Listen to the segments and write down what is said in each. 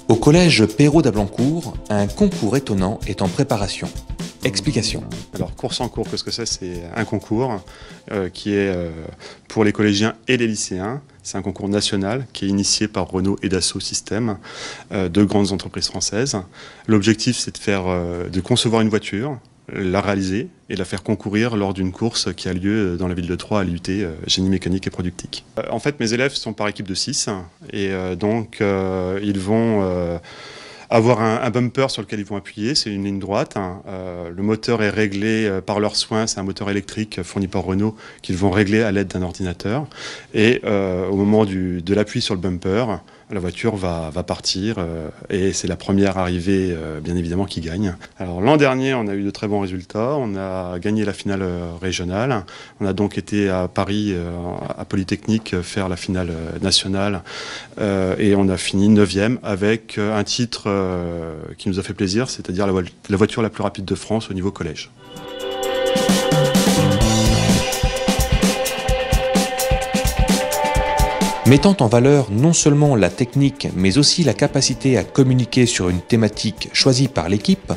Au collège Perrault d'Ablancourt, un concours étonnant est en préparation. Explication. Alors, course en cours, qu'est-ce que c'est? C'est un concours qui est pour les collégiens et les lycéens. C'est un concours national qui est initié par Renault et Dassault Systèmes, deux grandes entreprises françaises. L'objectif, c'est de concevoir une voiture, la réaliser et la faire concourir lors d'une course qui a lieu dans la ville de Troyes à l'IUT, Génie mécanique et productique. En fait, mes élèves sont par équipe de 6 et donc ils vont avoir un bumper sur lequel ils vont appuyer, c'est une ligne droite. Le moteur est réglé par leurs soins, c'est un moteur électrique fourni par Renault qu'ils vont régler à l'aide d'un ordinateur. Et au moment de l'appui sur le bumper, la voiture va partir et c'est la première arrivée, bien évidemment, qui gagne. Alors l'an dernier, on a eu de très bons résultats. On a gagné la finale régionale. On a donc été à Paris, à Polytechnique, faire la finale nationale et on a fini 9e avec un titre qui nous a fait plaisir, c'est-à-dire la voiture la plus rapide de France au niveau collège. Mettant en valeur non seulement la technique, mais aussi la capacité à communiquer sur une thématique choisie par l'équipe,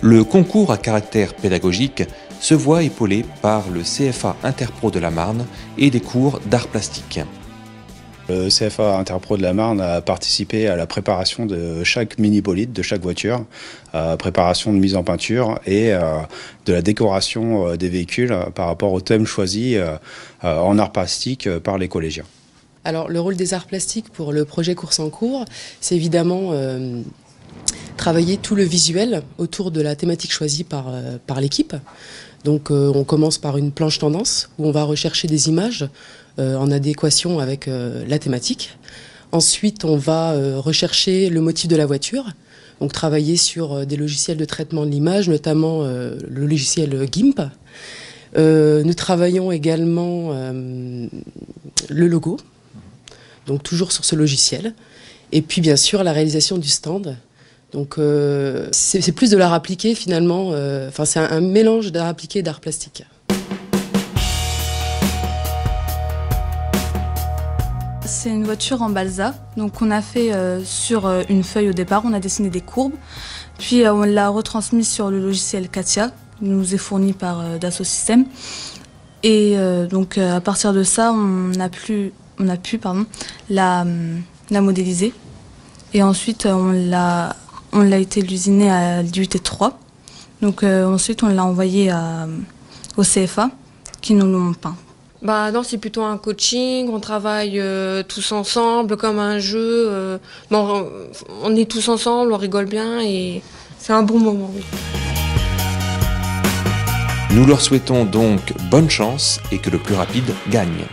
le concours à caractère pédagogique se voit épaulé par le CFA Interpro de la Marne et des cours d'art plastique. Le CFA Interpro de la Marne a participé à la préparation de chaque mini-bolide, de chaque voiture, préparation de mise en peinture et de la décoration des véhicules par rapport au thème choisi en art plastique par les collégiens. Alors le rôle des arts plastiques pour le projet Course en cours, c'est évidemment travailler tout le visuel autour de la thématique choisie par l'équipe. Donc on commence par une planche tendance où on va rechercher des images en adéquation avec la thématique. Ensuite on va rechercher le motif de la voiture, donc travailler sur des logiciels de traitement de l'image, notamment le logiciel GIMP. Nous travaillons également le logo. Donc toujours sur ce logiciel. Et puis bien sûr la réalisation du stand. Donc c'est plus de l'art appliqué finalement. C'est un mélange d'art appliqué et d'art plastique. C'est une voiture en balsa. Donc on a fait sur une feuille au départ, on a dessiné des courbes. Puis on l'a retransmise sur le logiciel CATIA, qui nous est fourni par Dassault Systèmes. Et donc à partir de ça, on a pu la modéliser et ensuite on l'a été l'usiner à l'IUT 3. Donc ensuite on l'a envoyé au CFA qui nous l'ont peint. Non, c'est plutôt un coaching, on travaille tous ensemble comme un jeu. On est tous ensemble, on rigole bien et c'est un bon moment. Oui. Nous leur souhaitons donc bonne chance et que le plus rapide gagne.